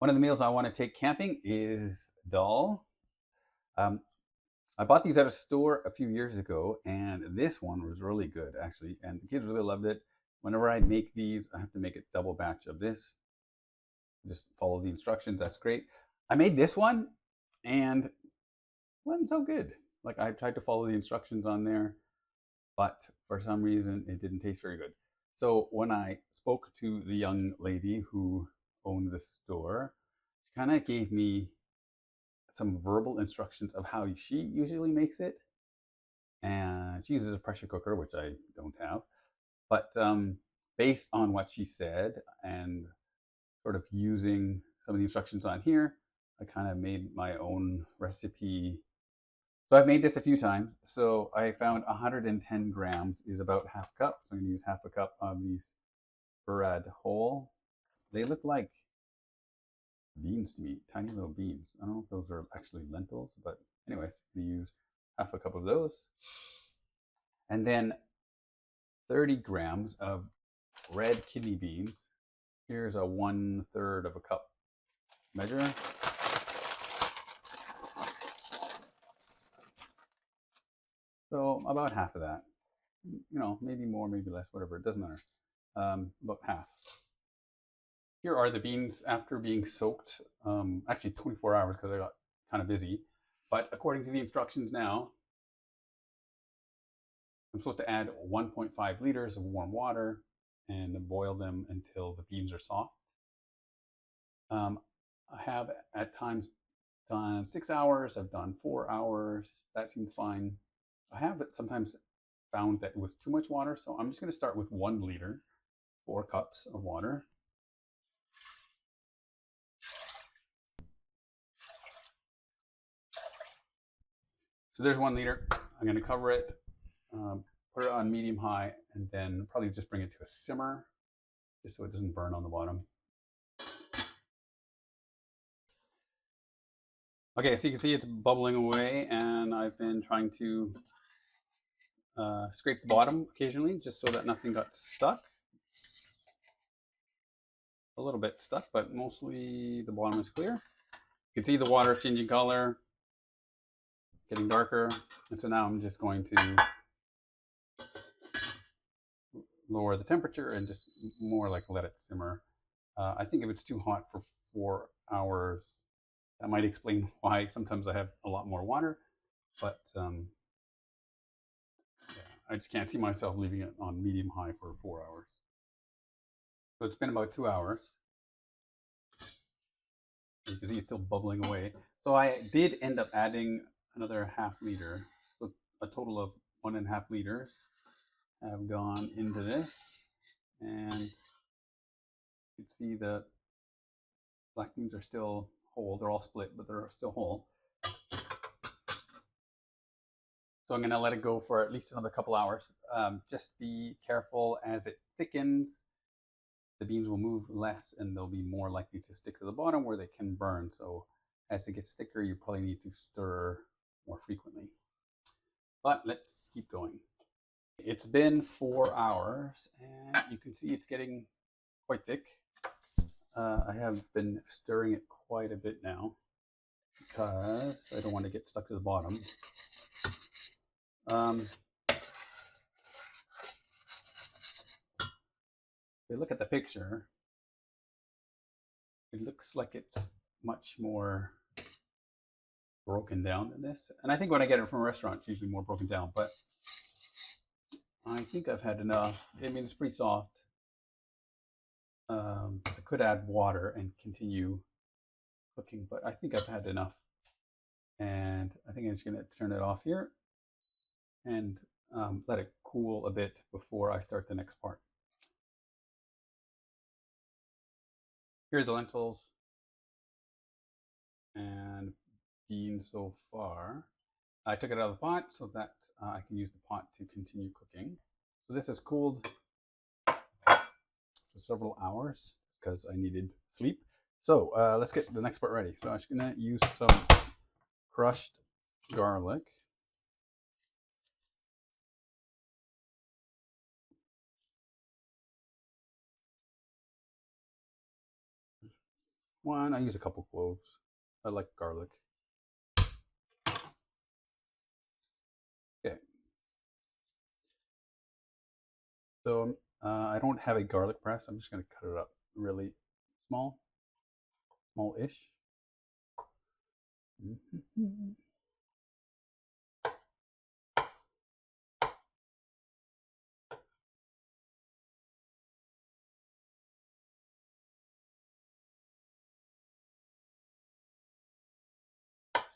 One of the meals I want to take camping is dal. Um, I bought these at a store a few years ago, and this one was really good, actually. And the kids really loved it. Whenever I make these, I have to make a double batch of this. Just follow the instructions. That's great. I made this one, and it wasn't so good. Like I tried to follow the instructions on there, but for some reason, it didn't taste very good. So when I spoke to the young lady who owned the store, she kind of gave me some verbal instructions of how she usually makes it. And she uses a pressure cooker, which I don't have. But based on what she said and sort of using some of the instructions on here, I kind of made my own recipe. So I've made this a few times. So I found 110 grams is about half a cup. So I'm going to use half a cup of these Urad whole. They look like beans to me, tiny little beans. I don't know if those are actually lentils, but anyways, we use half a cup of those. And then 30 grams of red kidney beans. Here's a 1/3 of a cup measure. So about half of that. You know, maybe more, maybe less, whatever, it doesn't matter. About half. Here are the beans after being soaked, actually 24 hours because I got kind of busy. But according to the instructions now, I'm supposed to add 1.5 liters of warm water and boil them until the beans are soft. I have at times done 6 hours, I've done 4 hours. That seemed fine. I have sometimes found that it was too much water, so I'm just going to start with 1 liter, 4 cups of water. So there's 1 liter. I'm going to cover it, put it on medium high, and then probably just bring it to a simmer, just so it doesn't burn on the bottom. Okay, so you can see it's bubbling away, and I've been trying to scrape the bottom occasionally, just so that nothing got stuck. A little bit stuck, but mostly the bottom is clear. You can see the water changing color, getting darker, and so now I'm just going to lower the temperature and just more like let it simmer. I think if it's too hot for 4 hours, that might explain why sometimes I have a lot more water, but yeah, I just can't see myself leaving it on medium high for 4 hours. So it's been about 2 hours. You can see it's still bubbling away. So I did end up adding another half liter. So a total of 1.5 liters have gone into this. And you can see the black beans are still whole. They're all split, but they're still whole. So I'm going to let it go for at least another couple hours. Just be careful as it thickens. The beans will move less and they'll be more likely to stick to the bottom where they can burn. So as it gets thicker, you probably need to stir more frequently. But let's keep going. It's been 4 hours and you can see it's getting quite thick. I have been stirring it quite a bit now because I don't want to get stuck to the bottom. If you look at the picture, it looks like it's much more broken down than this. And I think when I get it from a restaurant, it's usually more broken down, but I think I've had enough. I mean, it's pretty soft. I could add water and continue cooking, but I think I've had enough. And I think I'm just going to turn it off here and let it cool a bit before I start the next part. Here are the lentils and beans so far. I took it out of the pot so that I can use the pot to continue cooking. So this has cooled for several hours because I needed sleep. So let's get the next part ready. So I'm just going to use some crushed garlic. one. I use a couple cloves. I like garlic. Okay. So I don't have a garlic press. I'm just going to cut it up really small, small-ish.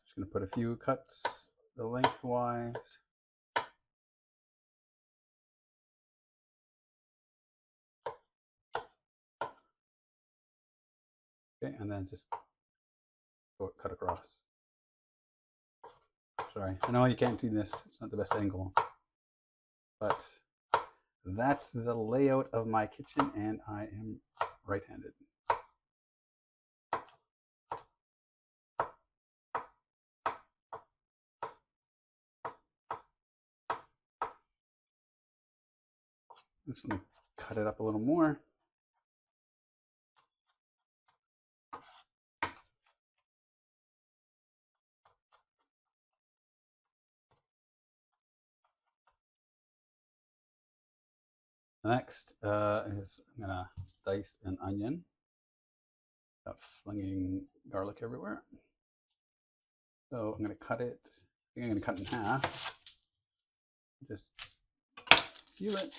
Just going to put a few cuts the lengthwise. Okay, and then just cut across. Sorry, I know you can't see this. It's not the best angle, but that's the layout of my kitchen, and I am right-handed. Just going to cut it up a little more. Next is I'm going to dice an onion without flinging garlic everywhere. So I'm going to cut it. I think I'm going to cut it in half. Just peel it.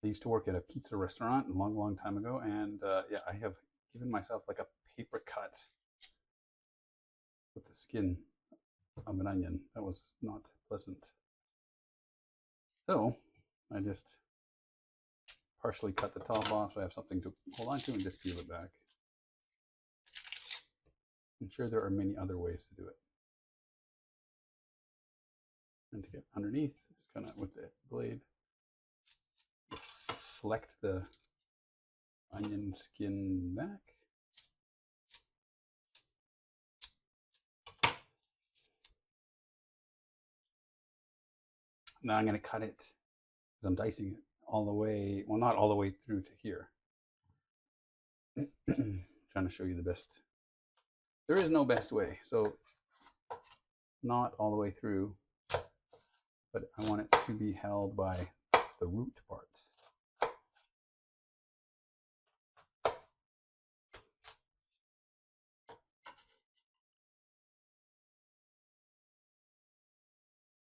I used to work at a pizza restaurant a long, long time ago, and yeah, I have given myself like a paper cut with the skin of an onion. That was not pleasant. So I just partially cut the top off so I have something to hold on to and just peel it back. I'm sure there are many other ways to do it. And to get underneath, just kind of with the blade, deflect the onion skin back. Now I'm going to cut it, because I'm dicing it all the way, well, not all the way through to here. Trying to show you the best. There is no best way, so not all the way through, but I want it to be held by the root part.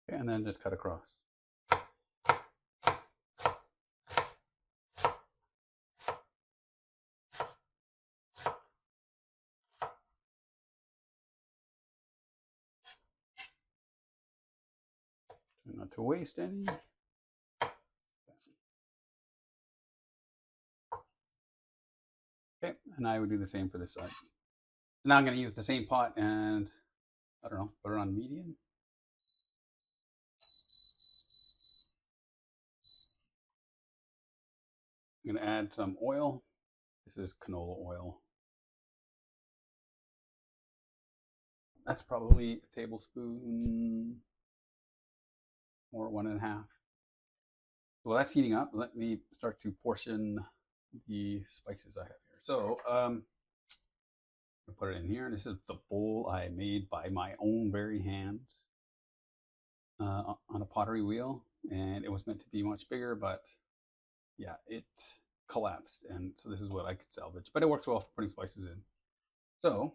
Okay, and then just cut across. Try not to waste any. Okay, and I would do the same for this side. Now I'm going to use the same pot and, I don't know, put it on medium. I'm going to add some oil. This is canola oil. That's probably a tablespoon or 1.5. Well, that's heating up. Let me start to portion the spices I have here. So I'm gonna put it in here. This is the bowl I made by my own very hands on a pottery wheel, and it was meant to be much bigger, but yeah, it collapsed, and so this is what I could salvage. But it works well for putting spices in. So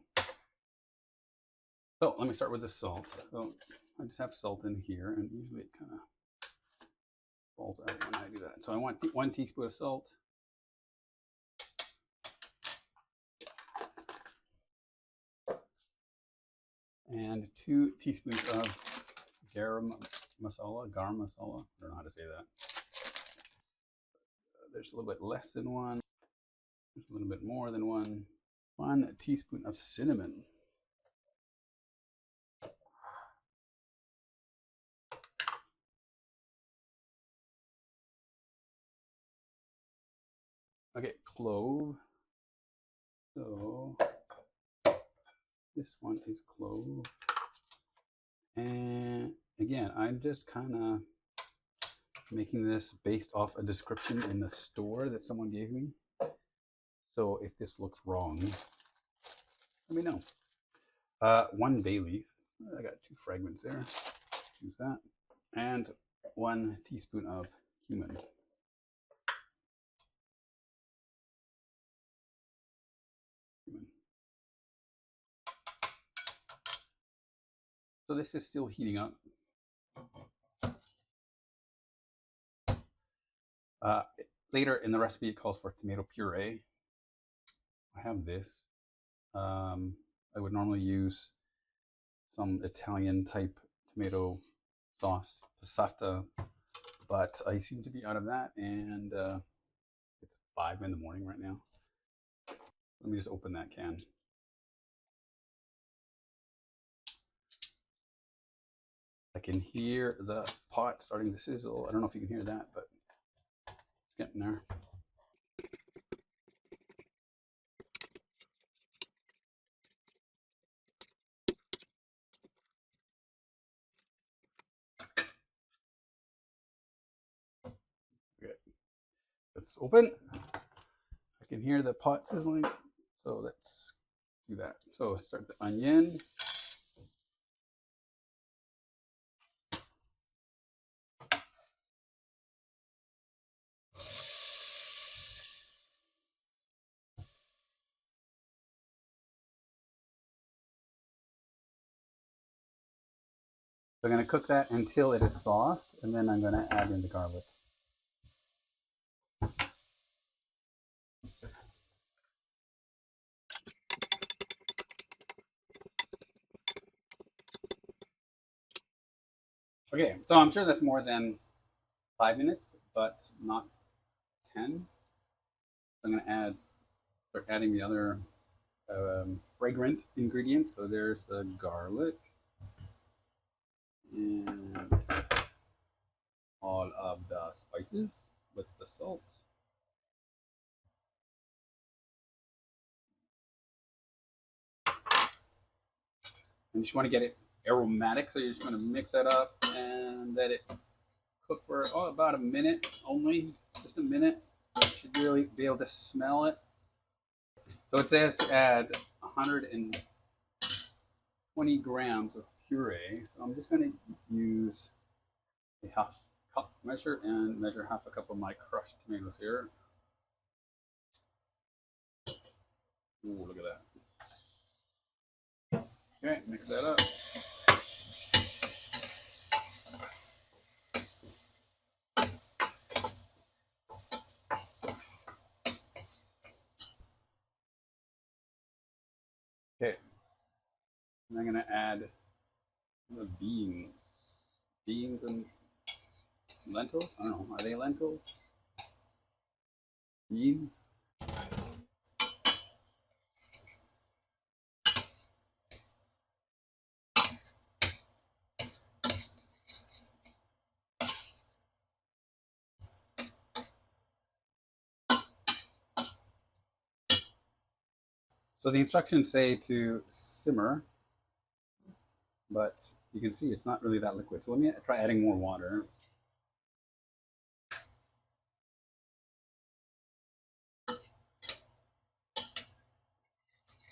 let me start with the salt. So I just have salt in here, and usually it kind of falls out when I do that. So I want 1 teaspoon of salt. And 2 teaspoons of Garam Masala. I don't know how to say that. There's a little bit less than 1. There's a little bit more than 1. 1 teaspoon of cinnamon. Okay, clove. So This one is clove. And again, I'm just kind of making this based off a description in the store that someone gave me. So if this looks wrong, let me know. 1 bay leaf. I got 2 fragments there. Use that. And 1 teaspoon of cumin. So this is still heating up. Later in the recipe, it calls for tomato puree. I have this. I would normally use some Italian type tomato sauce, passata, but I seem to be out of that, and it's 5 in the morning right now. Let me just open that can. I can hear the pot starting to sizzle. I don't know if you can hear that, but it's getting there. Okay, it's open. I can hear the pot sizzling, so let's do that. So start the onion. So I'm going to cook that until it is soft, and then I'm going to add in the garlic. Okay, so I'm sure that's more than 5 minutes, but not 10. So I'm going to start adding the other fragrant ingredients. So there's the garlic and all of the spices with the salt. And you just want to get it aromatic, so you're just going to mix that up and let it cook for about a minute only, just a minute. You should really be able to smell it. So it says to add 120 grams of puree. So I'm just going to use a half cup measure and measure half a cup of my crushed tomatoes here. Ooh, look at that. Okay, mix that up. Okay, and I'm going to add the beans. Beans and lentils? I don't know. Are they lentils? Beans? So the instructions say to simmer, but you can see it's not really that liquid. So let me try adding more water.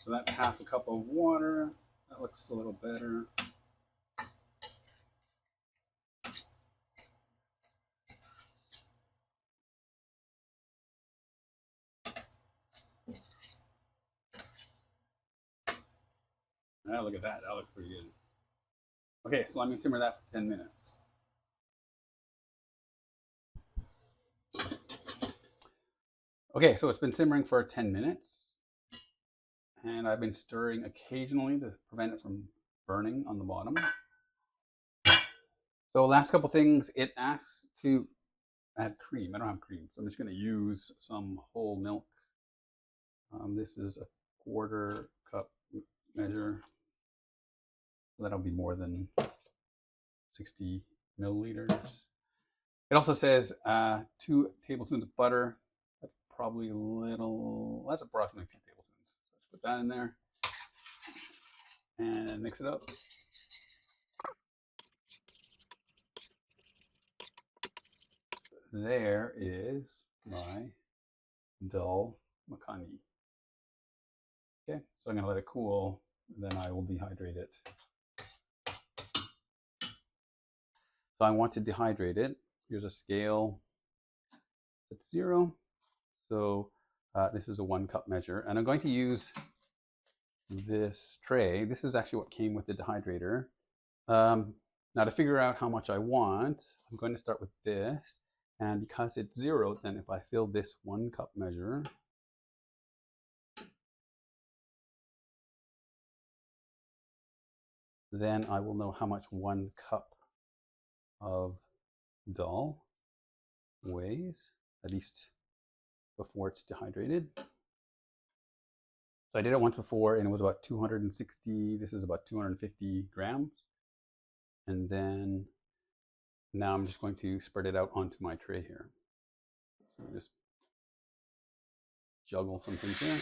So that's half a cup of water. That looks a little better. Ah, look at that. That looks pretty good. Okay, so let me simmer that for 10 minutes. Okay, so it's been simmering for 10 minutes. And I've been stirring occasionally to prevent it from burning on the bottom. So last couple things, it asks to add cream. I don't have cream, so I'm just going to use some whole milk. This is a 1/4 cup measure. That'll be more than 60 milliliters. It also says 2 tablespoons of butter. That's probably a little, that's approximately 2 tablespoons. So let's put that in there. and mix it up. There is my Dal Makani. Okay, so I'm gonna let it cool, then I will dehydrate it. So I want to dehydrate it. Here's a scale that's 0. So this is a 1 cup measure, and I'm going to use this tray. This is actually what came with the dehydrator. Now to figure out how much I want, I'm going to start with this, and because it's 0, then if I fill this 1 cup measure, then I will know how much 1 cup of dal weighs, at least before it's dehydrated. So I did it once before, and it was about 260. This is about 250 grams. And then now I'm just going to spread it out onto my tray here. So just juggle some things here.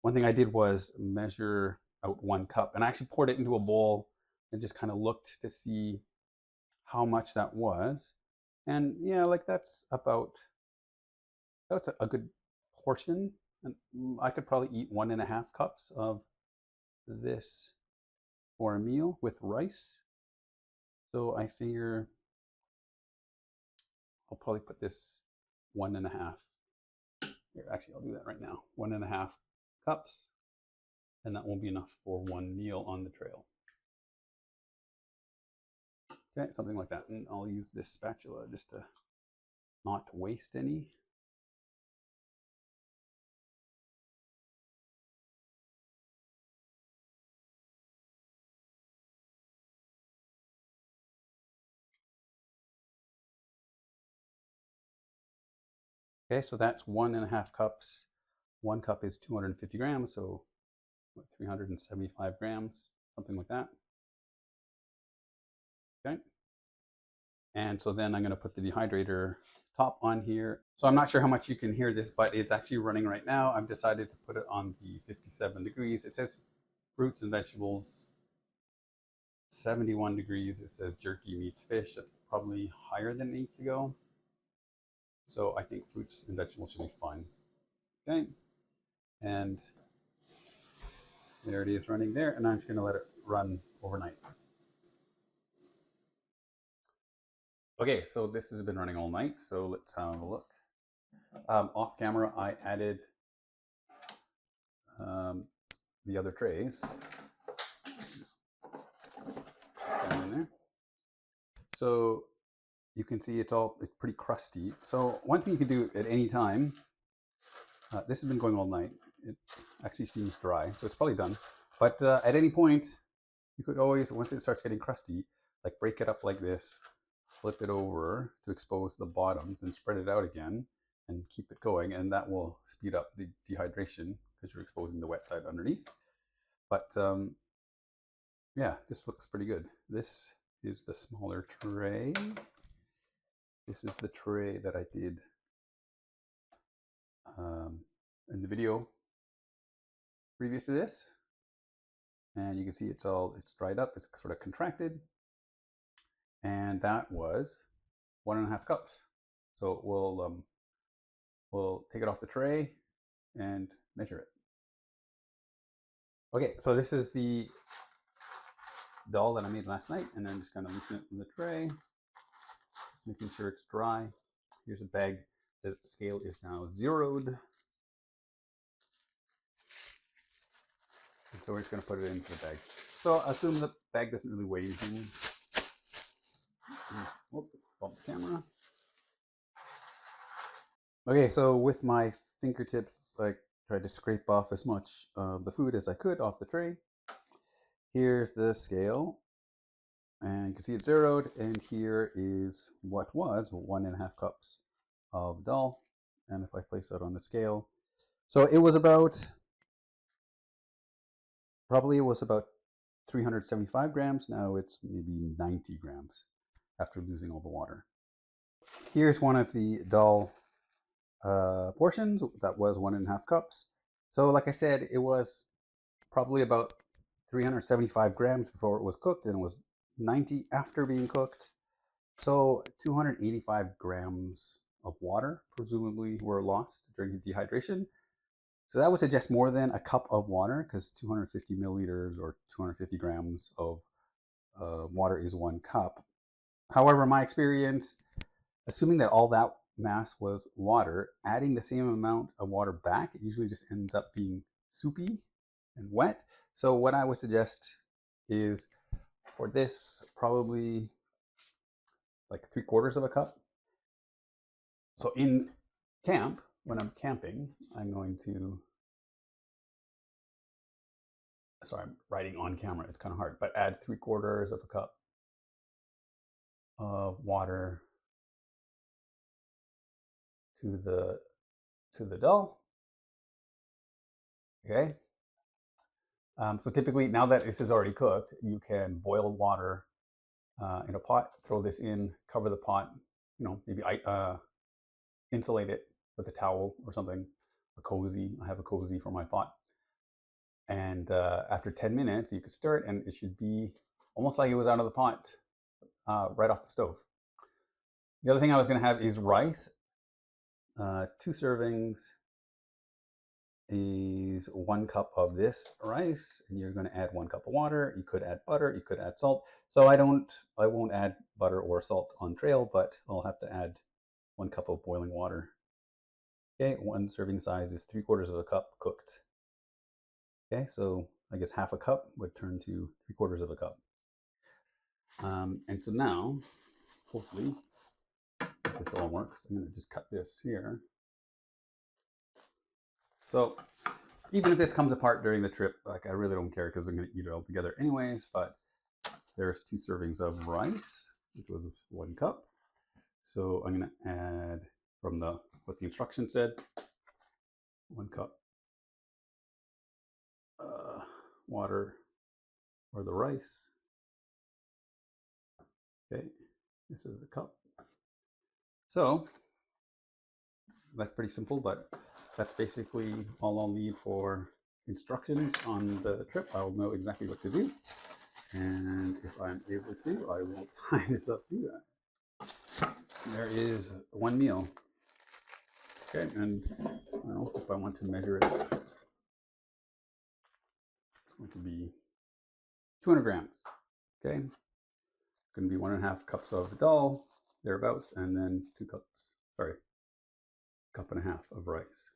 One thing I did was measure out 1 cup, and I actually poured it into a bowl and just kind of looked to see how much that was. And yeah, like that's a good portion. And I could probably eat 1.5 cups of this for a meal with rice. So I figure I'll probably put this 1.5. Here, actually, I'll do that right now. 1.5 cups, and that won't be enough for 1 meal on the trail. Okay, something like that. And I'll use this spatula just to not waste any. Okay, so that's 1.5 cups. 1 cup is 250 grams, so 375 grams, something like that. Okay. And so then I'm going to put the dehydrator top on here. So I'm not sure how much you can hear this, but it's actually running right now. I've decided to put it on the 57 degrees. It says fruits and vegetables, 71 degrees. It says jerky, meats, fish. That's probably higher than it needs to go. So I think fruits and vegetables should be fine. Okay. And there it is running there. And I'm just going to let it run overnight. Okay, so this has been running all night. So let's have a look. Off camera, I added the other trays. Just tuck them in there. So you can see it's pretty crusty. So one thing you can do at any time, this has been going all night. It actually seems dry, so it's probably done. But at any point, you could always, once it starts getting crusty, like break it up like this, flip it over to expose the bottoms and spread it out again and keep it going. And that will speed up the dehydration because you're exposing the wet side underneath. But yeah, this looks pretty good. This is the smaller tray. This is the tray that I did in the video previous to this. And you can see it's dried up, it's sort of contracted. And that was 1.5 cups. So we'll take it off the tray and measure it. Okay, so this is the dal that I made last night, and I'm just going to loosen it from the tray, just making sure it's dry. Here's a bag. The scale is now zeroed. And so we're just going to put it into the bag. So assume the bag doesn't really weigh anything. Oh, bump the camera. Okay, so with my fingertips, I tried to scrape off as much of the food as I could off the tray. Here's the scale, and you can see it's zeroed, and here is what was 1.5 cups of dal. And if I place that on the scale, so it was about 375 grams. Now it's maybe 90 grams after losing all the water. Here's one of the dal portions that was 1.5 cups. So like I said, it was probably about 375 grams before it was cooked, and it was 90 after being cooked. So 285 grams of water presumably were lost during dehydration. So that would suggest more than a cup of water, because 250 milliliters or 250 grams of water is 1 cup. However, in my experience, assuming that all that mass was water, adding the same amount of water back, it usually just ends up being soupy and wet. So what I would suggest is, for this, probably like 3/4 of a cup. So in camp, when I'm camping, I'm going to, sorry, I'm writing on camera, it's kind of hard, but add 3/4 of a cup of water to the dough. Okay. So typically, now that this is already cooked, you can boil water in a pot, throw this in, cover the pot, maybe insulate it with a towel or something, a cozy. I have a cozy for my pot. And after 10 minutes, you could stir it, and it should be almost like it was out of the pot right off the stove. The other thing I was going to have is rice. 2 servings is 1 cup of this rice, and you're going to add 1 cup of water. You could add butter, you could add salt. So I won't add butter or salt on trail, but I'll have to add 1 cup of boiling water. Okay, 1 serving size is 3/4 of a cup cooked. Okay, so I guess half a cup would turn to 3/4 of a cup. And so now, hopefully, if this all works, I'm going to just cut this here. So even if this comes apart during the trip, like, I really don't care, because I'm going to eat it all together anyways. But there's 2 servings of rice, which was 1 cup. So I'm going to add, from what the instruction said, 1 cup water for the rice. Okay, this is the cup. So that's pretty simple, but that's basically all I'll need for instructions on the trip. I'll know exactly what to do. And if I'm able to, I will tie this up to that. There is 1 meal. Okay, and I don't know if I want to measure it. It's going to be 200 grams. Okay, it's going to be 1.5 cups of dal, thereabouts, and then 2 cups, sorry, 1.5 cups of rice.